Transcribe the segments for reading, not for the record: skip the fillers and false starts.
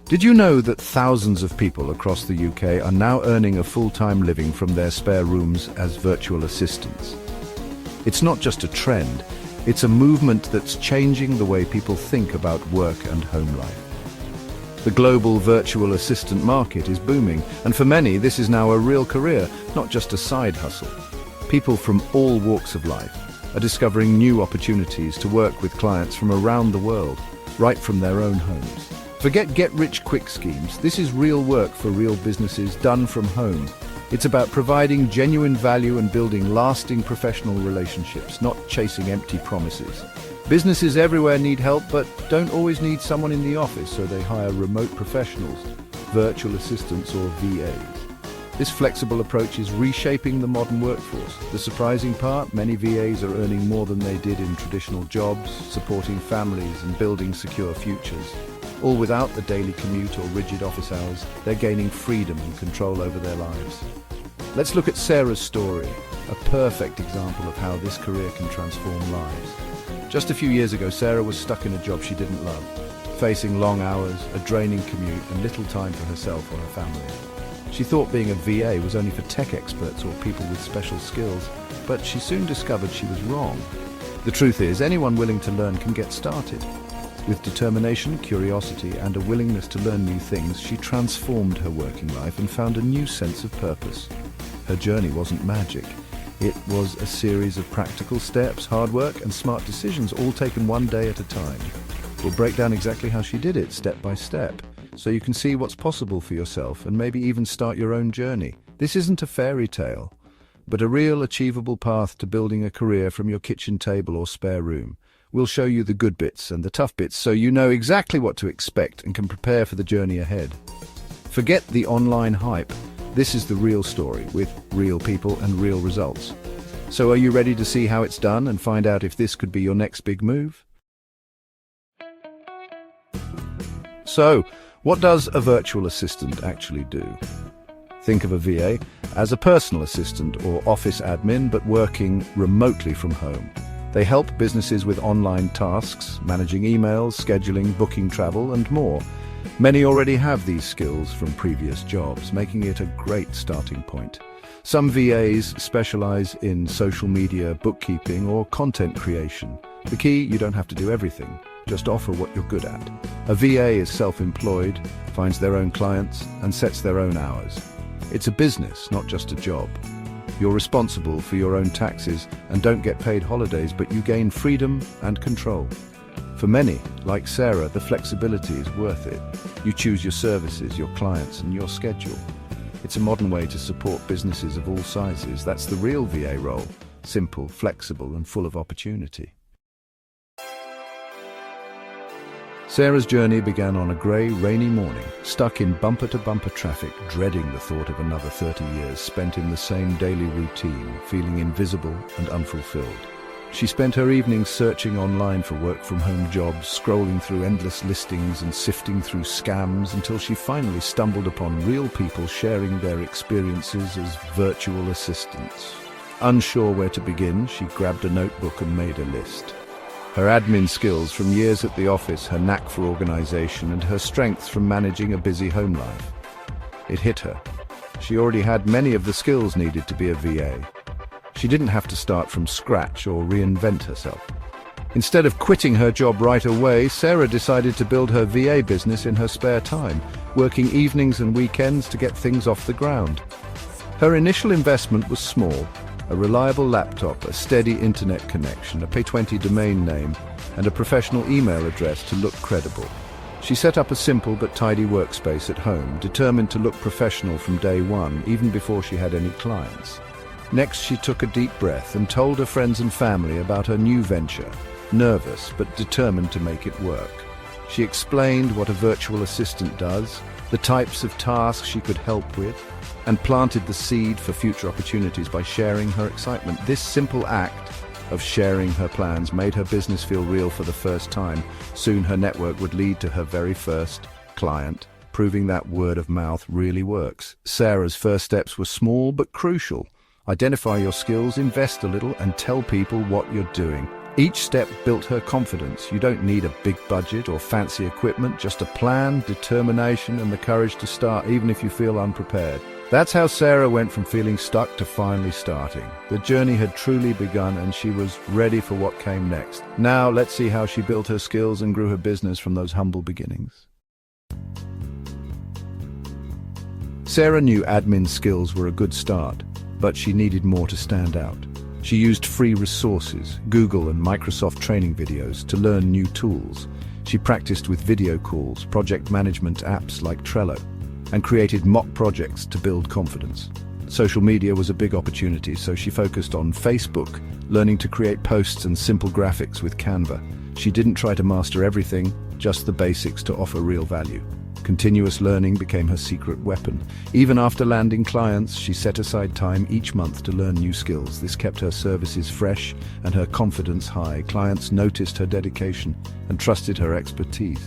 Did you know that thousands of people across the UK are now earning a full-time living from their spare rooms as virtual assistants? It's not just a trend, it's a movement that's changing the way people think about work and home life. The global virtual assistant market is booming, and for many this is now a real career, not just a side hustle. People from all walks of life are discovering new opportunities to work with clients from around the world, right from their own homes. Forget get-rich-quick schemes. This is real work for real businesses done from home. It's about providing genuine value and building lasting professional relationships, not chasing empty promises. Businesses everywhere need help, but don't always need someone in the office, so they hire remote professionals, virtual assistants or VAs. This flexible approach is reshaping the modern workforce. The surprising part, many VAs are earning more than they did in traditional jobs, supporting families and building secure futures. All without the daily commute or rigid office hours, they're gaining freedom and control over their lives. Let's look at Sarah's story, a perfect example of how this career can transform lives. Just a few years ago, Sarah was stuck in a job she didn't love, facing long hours, a draining commute, and little time for herself or her family. She thought being a VA was only for tech experts or people with special skills, but she soon discovered she was wrong. The truth is, anyone willing to learn can get started. With determination, curiosity, and a willingness to learn new things, she transformed her working life and found a new sense of purpose. Her journey wasn't magic. It was a series of practical steps, hard work, and smart decisions, all taken one day at a time. We'll break down exactly how she did it, step by step, so you can see what's possible for yourself and maybe even start your own journey. This isn't a fairy tale, but a real achievable path to building a career from your kitchen table or spare room. We'll show you the good bits and the tough bits so you know exactly what to expect and can prepare for the journey ahead. Forget the online hype. This is the real story with real people and real results. So are you ready to see how it's done and find out if this could be your next big move? So, what does a virtual assistant actually do? Think of a VA as a personal assistant or office admin, but working remotely from home. They help businesses with online tasks, managing emails, scheduling, booking travel, and more. Many already have these skills from previous jobs, making it a great starting point. Some VAs specialize in social media, bookkeeping, or content creation. The key, you don't have to do everything. Just offer what you're good at. A VA is self-employed, finds their own clients, and sets their own hours. It's a business, not just a job. You're responsible for your own taxes and don't get paid holidays, but you gain freedom and control. For many, like Sarah, the flexibility is worth it. You choose your services, your clients, and your schedule. It's a modern way to support businesses of all sizes. That's the real VA role. Simple, flexible, and full of opportunity. Sarah's journey began on a grey, rainy morning, stuck in bumper-to-bumper traffic, dreading the thought of another 30 years spent in the same daily routine, feeling invisible and unfulfilled. She spent her evenings searching online for work-from-home jobs, scrolling through endless listings and sifting through scams until she finally stumbled upon real people sharing their experiences as virtual assistants. Unsure where to begin, she grabbed a notebook and made a list. Her admin skills from years at the office, her knack for organization, and her strengths from managing a busy home life. It hit her. She already had many of the skills needed to be a VA. She didn't have to start from scratch or reinvent herself. Instead of quitting her job right away, Sarah decided to build her VA business in her spare time, working evenings and weekends to get things off the ground. Her initial investment was small. A reliable laptop, a steady internet connection, a Pay20 domain name, and a professional email address to look credible. She set up a simple but tidy workspace at home, determined to look professional from day one, even before she had any clients. Next, she took a deep breath and told her friends and family about her new venture, nervous but determined to make it work. She explained what a virtual assistant does, the types of tasks she could help with, and planted the seed for future opportunities by sharing her excitement. This simple act of sharing her plans made her business feel real for the first time. Soon her network would lead to her very first client, proving that word of mouth really works. Sarah's first steps were small but crucial. Identify your skills, invest a little, and tell people what you're doing. Each step built her confidence. You don't need a big budget or fancy equipment, just a plan, determination, and the courage to start, even if you feel unprepared. That's how Sarah went from feeling stuck to finally starting. The journey had truly begun and she was ready for what came next. Now, let's see how she built her skills and grew her business from those humble beginnings. Sarah knew admin skills were a good start, but she needed more to stand out. She used free resources, Google and Microsoft training videos, to learn new tools. She practiced with video calls, project management apps like Trello, and created mock projects to build confidence. Social media was a big opportunity, so she focused on Facebook, learning to create posts and simple graphics with Canva. She didn't try to master everything, just the basics to offer real value. Continuous learning became her secret weapon. Even after landing clients, she set aside time each month to learn new skills. This kept her services fresh and her confidence high. Clients noticed her dedication and trusted her expertise.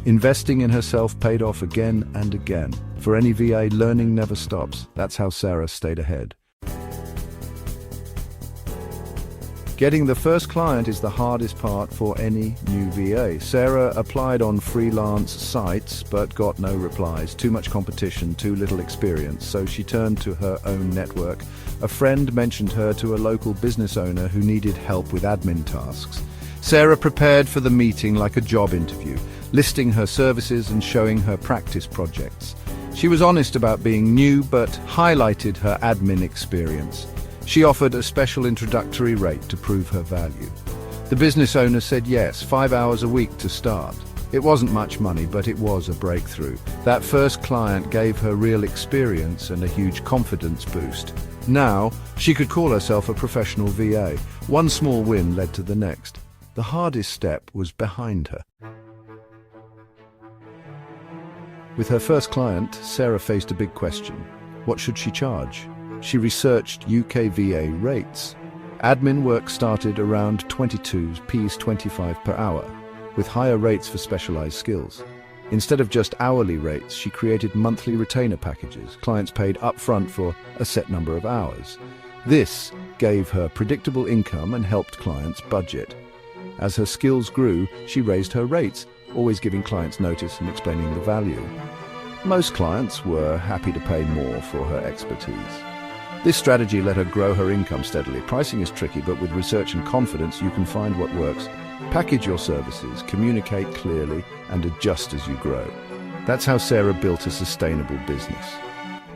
Investing in herself paid off again and again. For any VA, learning never stops. That's how Sarah stayed ahead. Getting the first client is the hardest part for any new VA. Sarah applied on freelance sites but got no replies. Too much competition, too little experience, so she turned to her own network. A friend mentioned her to a local business owner who needed help with admin tasks. Sarah prepared for the meeting like a job interview, listing her services and showing her practice projects. She was honest about being new but highlighted her admin experience. She offered a special introductory rate to prove her value. The business owner said yes, 5 hours a week to start. It wasn't much money, but it was a breakthrough. That first client gave her real experience and a huge confidence boost. Now, she could call herself a professional VA. One small win led to the next. The hardest step was behind her. With her first client, Sarah faced a big question. What should she charge? She researched UK VA rates. Admin work started around 22p25 per hour, with higher rates for specialized skills. Instead of just hourly rates, she created monthly retainer packages. Clients paid upfront for a set number of hours. This gave her predictable income and helped clients budget. As her skills grew, she raised her rates, always giving clients notice and explaining the value. Most clients were happy to pay more for her expertise. This strategy let her grow her income steadily. Pricing is tricky, but with research and confidence, you can find what works. Package your services, communicate clearly, and adjust as you grow. That's how Sarah built a sustainable business.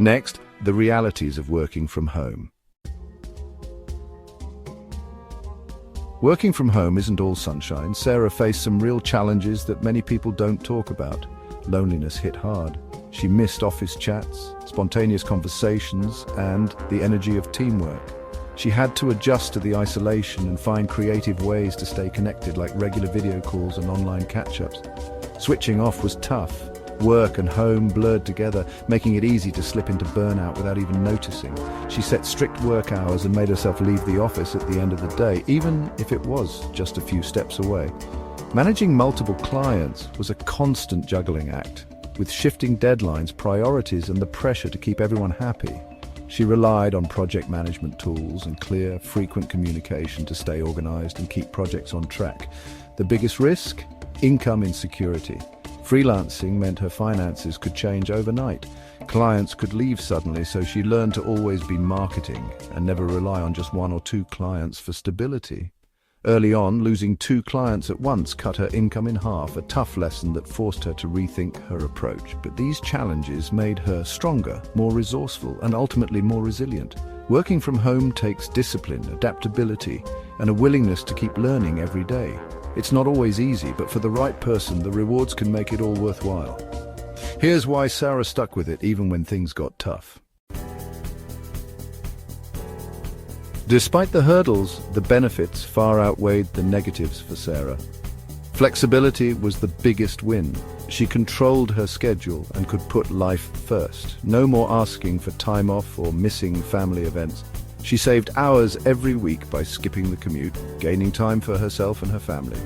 Next, the realities of working from home. Working from home isn't all sunshine. Sarah faced some real challenges that many people don't talk about. Loneliness hit hard. She missed office chats, spontaneous conversations, and the energy of teamwork. She had to adjust to the isolation and find creative ways to stay connected, like regular video calls and online catch-ups. Switching off was tough. Work and home blurred together, making it easy to slip into burnout without even noticing. She set strict work hours and made herself leave the office at the end of the day, even if it was just a few steps away. Managing multiple clients was a constant juggling act, with shifting deadlines, priorities, and the pressure to keep everyone happy. She relied on project management tools and clear, frequent communication to stay organized and keep projects on track. The biggest risk? Income insecurity. Freelancing meant her finances could change overnight. Clients could leave suddenly, so she learned to always be marketing and never rely on just 1 or 2 clients for stability. Early on, losing 2 clients at once cut her income in half, a tough lesson that forced her to rethink her approach. But these challenges made her stronger, more resourceful, and ultimately more resilient. Working from home takes discipline, adaptability, and a willingness to keep learning every day. It's not always easy, but for the right person, the rewards can make it all worthwhile. Here's why Sarah stuck with it even when things got tough. Despite the hurdles, the benefits far outweighed the negatives for Sarah. Flexibility was the biggest win. She controlled her schedule and could put life first. No more asking for time off or missing family events. She saved hours every week by skipping the commute, gaining time for herself and her family.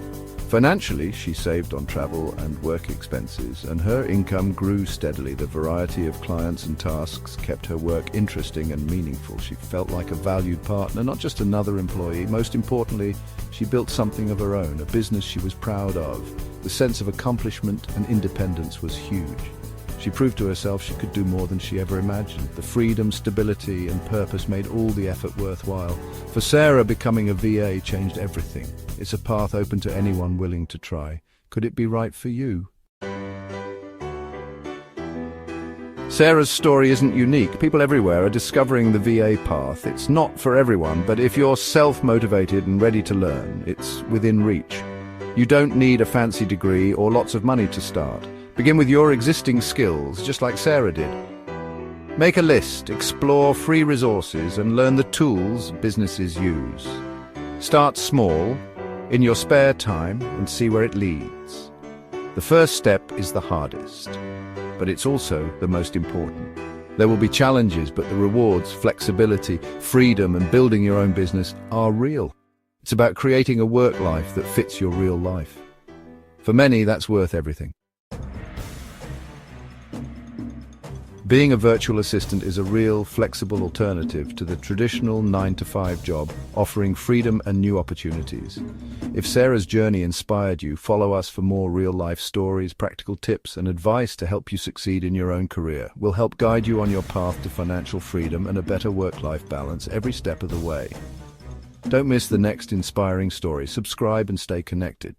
Financially, she saved on travel and work expenses, and her income grew steadily. The variety of clients and tasks kept her work interesting and meaningful. She felt like a valued partner, not just another employee. Most importantly, she built something of her own, a business she was proud of. The sense of accomplishment and independence was huge. She proved to herself she could do more than she ever imagined. The freedom, stability, and purpose made all the effort worthwhile. For Sarah, becoming a VA changed everything. It's a path open to anyone willing to try. Could it be right for you? Sarah's story isn't unique. People everywhere are discovering the VA path. It's not for everyone, but if you're self-motivated and ready to learn, it's within reach. You don't need a fancy degree or lots of money to start. Begin with your existing skills, just like Sarah did. Make a list, explore free resources, and learn the tools businesses use. Start small, in your spare time, and see where it leads. The first step is the hardest, but it's also the most important. There will be challenges, but the rewards, flexibility, freedom, and building your own business are real. It's about creating a work life that fits your real life. For many, that's worth everything. Being a virtual assistant is a real, flexible alternative to the traditional 9-to-5 job, offering freedom and new opportunities. If Sarah's journey inspired you, follow us for more real-life stories, practical tips, and advice to help you succeed in your own career. We'll help guide you on your path to financial freedom and a better work-life balance every step of the way. Don't miss the next inspiring story. Subscribe and stay connected.